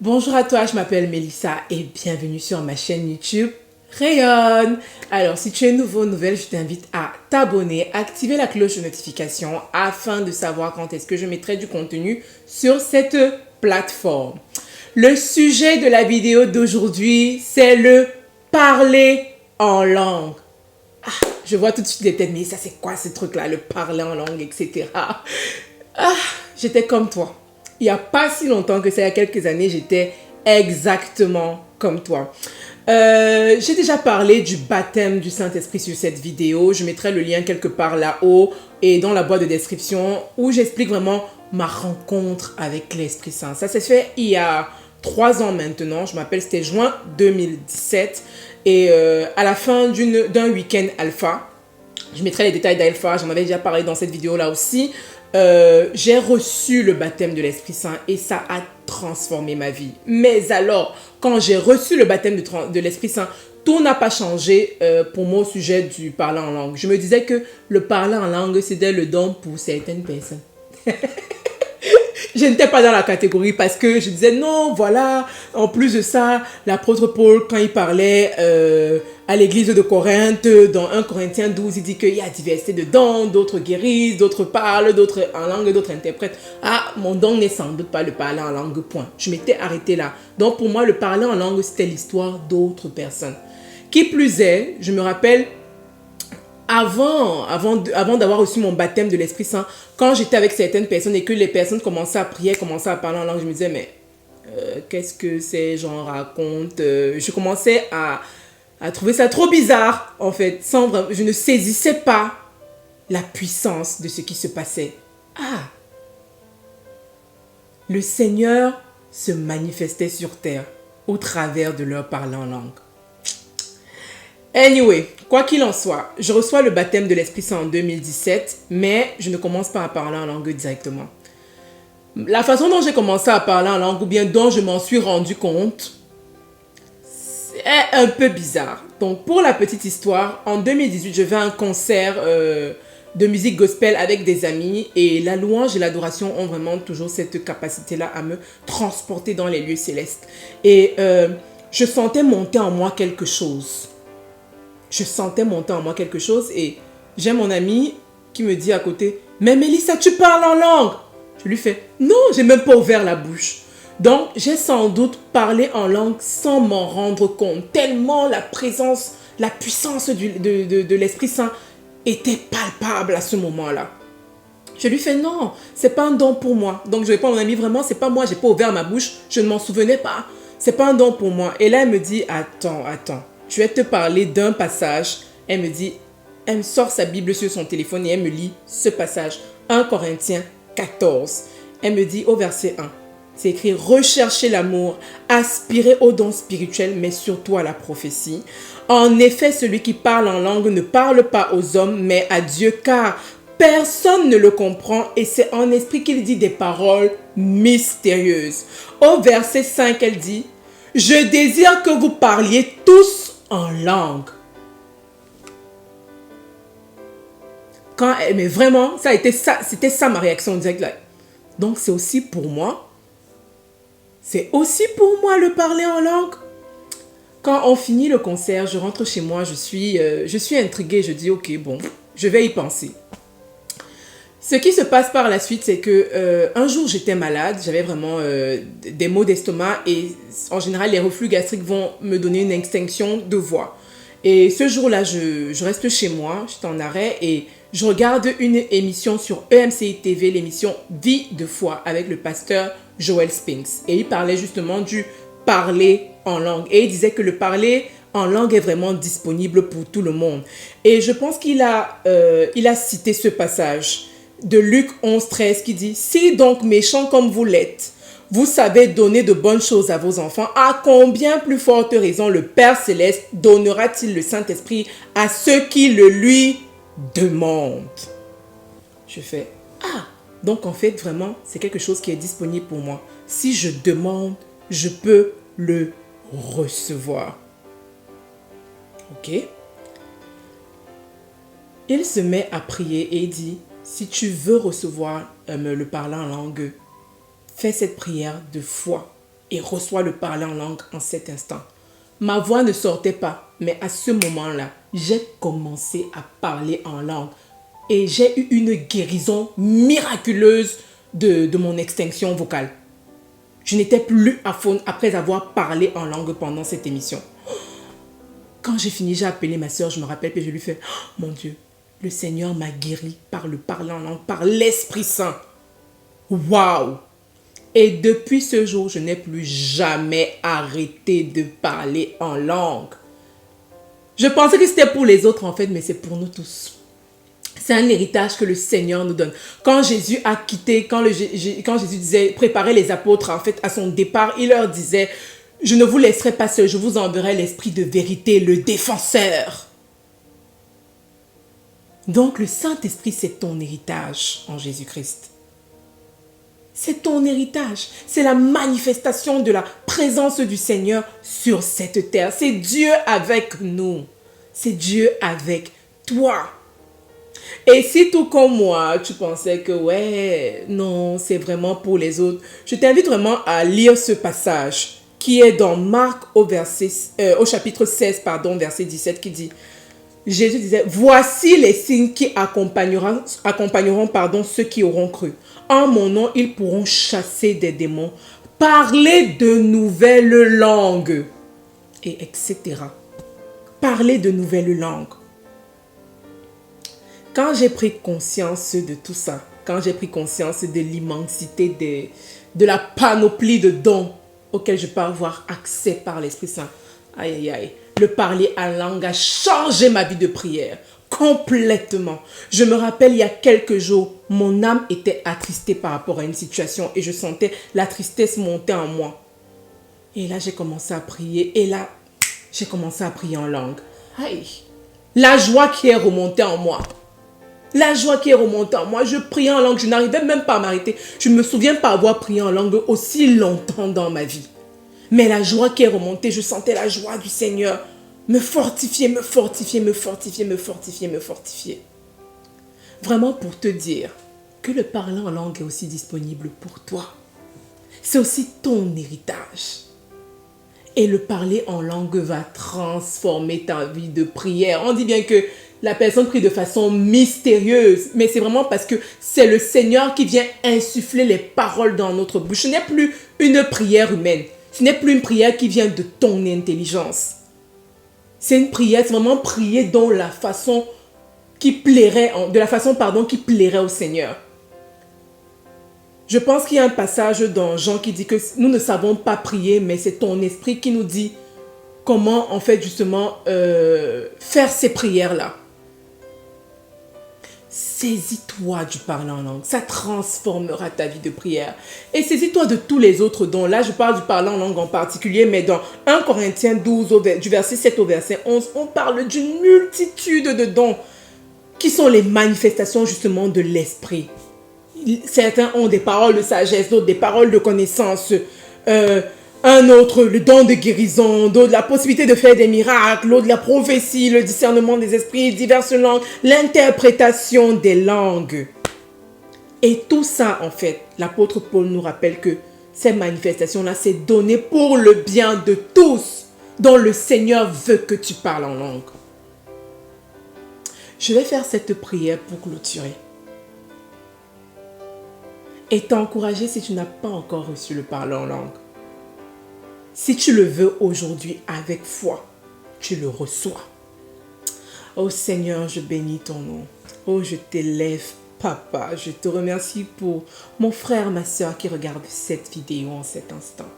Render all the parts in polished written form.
Bonjour à toi, je m'appelle Mélissa et bienvenue sur ma chaîne YouTube Rayonne. Alors, si tu es nouveau, nouvelle, je t'invite à t'abonner, activer la cloche de notification afin de savoir quand est-ce que je mettrai du contenu sur cette plateforme. Le sujet de la vidéo d'aujourd'hui, c'est le parler en langue. Je vois tout de suite les têtes, mais ça c'est quoi ce truc-là, le parler en langue, etc. J'étais comme toi. Il n'y a pas si longtemps que ça, il y a quelques années, j'étais exactement comme toi. J'ai déjà parlé du baptême du Saint-Esprit sur cette vidéo. Je mettrai le lien quelque part là-haut et dans la boîte de description où j'explique vraiment ma rencontre avec l'Esprit Saint. Ça s'est fait il y a 3 ans maintenant. Je m'appelle, c'était juin 2017. Et à la fin d'un week-end alpha, je mettrai les détails d'alpha, j'en avais déjà parlé dans cette vidéo-là aussi. J'ai reçu le baptême de l'Esprit Saint et ça a transformé ma vie. Mais alors, quand j'ai reçu le baptême de l'Esprit Saint, tout n'a pas changé pour moi au sujet du parler en langue. Je me disais que le parler en langue, c'était le don pour certaines personnes. Je n'étais pas dans la catégorie parce que je disais non, voilà, en plus de ça, l'apôtre Paul, quand il parlait à l'église de Corinthe, dans 1 Corinthiens 12, il dit qu'il y a diversité de dons, d'autres guérissent, d'autres parlent, d'autres en langue, d'autres interprètent. Ah, mon don n'est sans doute pas le parler en langue, point. Je m'étais arrêtée là. Donc pour moi, le parler en langue, c'était l'histoire d'autres personnes. Qui plus est, je me rappelle, avant d'avoir reçu mon baptême de l'Esprit Saint, quand j'étais avec certaines personnes et que les personnes commençaient à prier, commençaient à parler en langue, je me disais, mais qu'est-ce que ces gens racontent? Je commençais à trouver ça trop bizarre, en fait. Je ne saisissais pas la puissance de ce qui se passait. Le Seigneur se manifestait sur terre au travers de leur parler en langue. Anyway, quoi qu'il en soit, je reçois le baptême de l'Esprit Saint en 2017, mais je ne commence pas à parler en langue directement. La façon dont j'ai commencé à parler en langue, ou bien dont je m'en suis rendu compte, c'est un peu bizarre. Donc, pour la petite histoire, en 2018, je vais à un concert de musique gospel avec des amis, et la louange et l'adoration ont vraiment toujours cette capacité-là à me transporter dans les lieux célestes. Et je sentais monter en moi quelque chose. Et j'ai mon ami qui me dit à côté, mais Mélissa, tu parles en langue. Je lui fais, non, j'ai même pas ouvert la bouche. Donc, j'ai sans doute parlé en langue sans m'en rendre compte, tellement la présence, la puissance de l'Esprit Saint était palpable à ce moment-là. Je lui fais, non, c'est pas un don pour moi. Donc, je réponds à mon ami, vraiment, c'est pas moi, j'ai pas ouvert ma bouche, je ne m'en souvenais pas. C'est pas un don pour moi. Et là, elle me dit, attends. Je vais te parler d'un passage. Elle me sort sa Bible sur son téléphone et elle me lit ce passage. 1 Corinthiens 14. Elle me dit au verset 1. C'est écrit, recherchez l'amour, aspirez aux dons spirituels, mais surtout à la prophétie. En effet, celui qui parle en langue ne parle pas aux hommes, mais à Dieu, car personne ne le comprend et c'est en esprit qu'il dit des paroles mystérieuses. Au verset 5, elle dit, je désire que vous parliez tous en langue. Mais vraiment, c'était ça ma réaction directe. Donc c'est aussi pour moi. C'est aussi pour moi le parler en langue. Quand on finit le concert, je rentre chez moi, je suis intriguée, je dis ok, bon, je vais y penser. Ce qui se passe par la suite, c'est que un jour j'étais malade, j'avais vraiment des maux d'estomac et en général les reflux gastriques vont me donner une extinction de voix. Et ce jour-là, je reste chez moi, j'étais en arrêt et je regarde une émission sur EMCI TV, l'émission Vie de foi avec le pasteur Joel Spinks. Et il parlait justement du parler en langue. Et il disait que le parler en langue est vraiment disponible pour tout le monde. Et je pense qu'il a cité ce passage de Luc 11:13 qui dit « Si donc méchants comme vous l'êtes, vous savez donner de bonnes choses à vos enfants, à combien plus forte raison le Père Céleste donnera-t-il le Saint-Esprit à ceux qui le lui demandent ?» Je fais « Ah, donc en fait vraiment c'est quelque chose qui est disponible pour moi. Si je demande, je peux le recevoir. » Ok. Il se met à prier et il dit « Si tu veux recevoir le parler en langue, fais cette prière de foi. et reçois le parler en langue en cet instant. Ma voix ne sortait pas, mais à ce moment-là, j'ai commencé à parler en langue. Et j'ai eu une guérison miraculeuse de mon extinction vocale. Je n'étais plus aphone après avoir parlé en langue pendant cette émission. Quand j'ai fini, j'ai appelé ma soeur, je me rappelle, et je lui fais « Mon Dieu, le Seigneur m'a guéri par le parler en langue, par l'Esprit Saint. » Waouh! Et depuis ce jour, je n'ai plus jamais arrêté de parler en langue. Je pensais que c'était pour les autres en fait, mais c'est pour nous tous. C'est un héritage que le Seigneur nous donne. Quand Jésus a quitté, quand Jésus disait préparer les apôtres, en fait, à son départ, il leur disait « Je ne vous laisserai pas seul, je vous enverrai l'Esprit de vérité, le défenseur. » Donc le Saint-Esprit, c'est ton héritage en Jésus-Christ. C'est ton héritage. C'est la manifestation de la présence du Seigneur sur cette terre. C'est Dieu avec nous. C'est Dieu avec toi. Et si tout comme moi, tu pensais que ouais, non, c'est vraiment pour les autres, je t'invite vraiment à lire ce passage qui est dans Marc au chapitre 16, verset 17 qui dit, Jésus disait, voici les signes qui accompagneront ceux qui auront cru. En mon nom, ils pourront chasser des démons, parler de nouvelles langues, et etc. Parler de nouvelles langues. Quand j'ai pris conscience de tout ça, quand j'ai pris conscience de l'immensité de la panoplie de dons auxquels je peux avoir accès par l'Esprit Saint, aïe aïe aïe, le parler en langue a changé ma vie de prière complètement. Je me rappelle il y a quelques jours, mon âme était attristée par rapport à une situation et je sentais la tristesse monter en moi. Et là, j'ai commencé à prier et là, j'ai commencé à prier en langue. Aïe, la joie qui est remontée en moi. La joie qui est remontée en moi, je priais en langue, je n'arrivais même pas à m'arrêter. Je ne me souviens pas avoir prié en langue aussi longtemps dans ma vie. Mais la joie qui est remontée, je sentais la joie du Seigneur me fortifier, me fortifier, me fortifier, me fortifier, me fortifier. Vraiment pour te dire que le parler en langue est aussi disponible pour toi. C'est aussi ton héritage. Et le parler en langue va transformer ta vie de prière. On dit bien que la personne prie de façon mystérieuse, mais c'est vraiment parce que c'est le Seigneur qui vient insuffler les paroles dans notre bouche. Ce n'est plus une prière humaine. Ce n'est plus une prière qui vient de ton intelligence. C'est une prière, c'est vraiment prier de la façon qui plairait au Seigneur. Je pense qu'il y a un passage dans Jean qui dit que nous ne savons pas prier, mais c'est ton esprit qui nous dit comment en fait justement faire ces prières-là. Saisis-toi du parler en langue, ça transformera ta vie de prière. Et saisis-toi de tous les autres dons. Là, je parle du parler en langue en particulier, mais dans 1 Corinthiens 12, du verset 7 au verset 11, on parle d'une multitude de dons qui sont les manifestations justement de l'esprit. Certains ont des paroles de sagesse, d'autres des paroles de connaissance, un autre le don de guérison, d'autres la possibilité de faire des miracles, l'autre la prophétie, le discernement des esprits, diverses langues, l'interprétation des langues. Et tout ça, en fait, l'apôtre Paul nous rappelle que ces manifestations-là, c'est donné pour le bien de tous, dont le Seigneur veut que tu parles en langue. Je vais faire cette prière pour clôturer. Et t'encourager si tu n'as pas encore reçu le parler en langue. Si tu le veux aujourd'hui avec foi, tu le reçois. Oh Seigneur, je bénis ton nom. Oh, je t'élève, Papa. Je te remercie pour mon frère, ma soeur qui regarde cette vidéo en cet instant.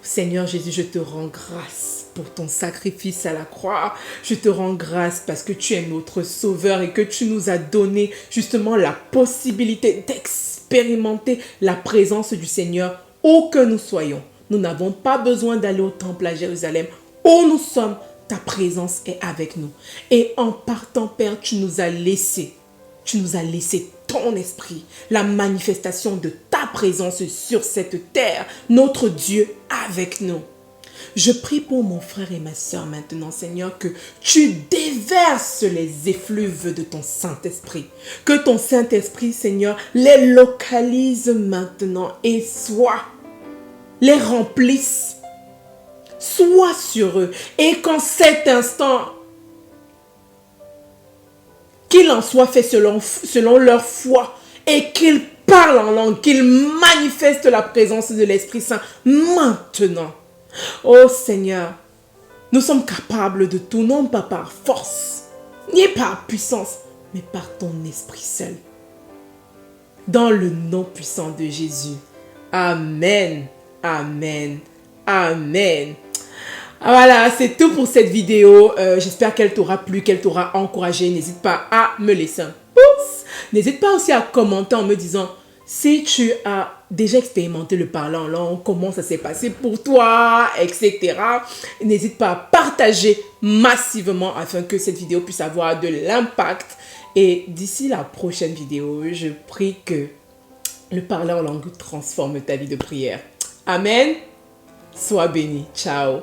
Seigneur Jésus, je te rends grâce pour ton sacrifice à la croix. Je te rends grâce parce que tu es notre sauveur et que tu nous as donné justement la possibilité d'expérimenter la présence du Seigneur où que nous soyons. Nous n'avons pas besoin d'aller au temple à Jérusalem. Où nous sommes, ta présence est avec nous. Et en partant, Père, tu nous as laissé ton esprit, la manifestation de ta présence sur cette terre, notre Dieu avec nous. Je prie pour mon frère et ma soeur maintenant, Seigneur, que tu déverses les effluves de ton Saint-Esprit. Que ton Saint-Esprit, Seigneur, les localise maintenant et soit les remplisse. Sois sur eux. Et qu'en cet instant, qu'il en soit fait selon leur foi et qu'ils parlent en langue, qu'ils manifestent la présence de l'Esprit Saint maintenant. Oh Seigneur, nous sommes capables de tout, non pas par force, ni par puissance, mais par ton Esprit seul. Dans le nom puissant de Jésus. Amen, amen, amen. Voilà, c'est tout pour cette vidéo. J'espère qu'elle t'aura plu, qu'elle t'aura encouragé. N'hésite pas à me laisser un pouce. N'hésite pas aussi à commenter en me disant si tu as déjà expérimenté le parler en langue, comment ça s'est passé pour toi, etc. N'hésite pas à partager massivement afin que cette vidéo puisse avoir de l'impact. Et d'ici la prochaine vidéo, je prie que le parler en langue transforme ta vie de prière. Amen. Sois béni. Ciao.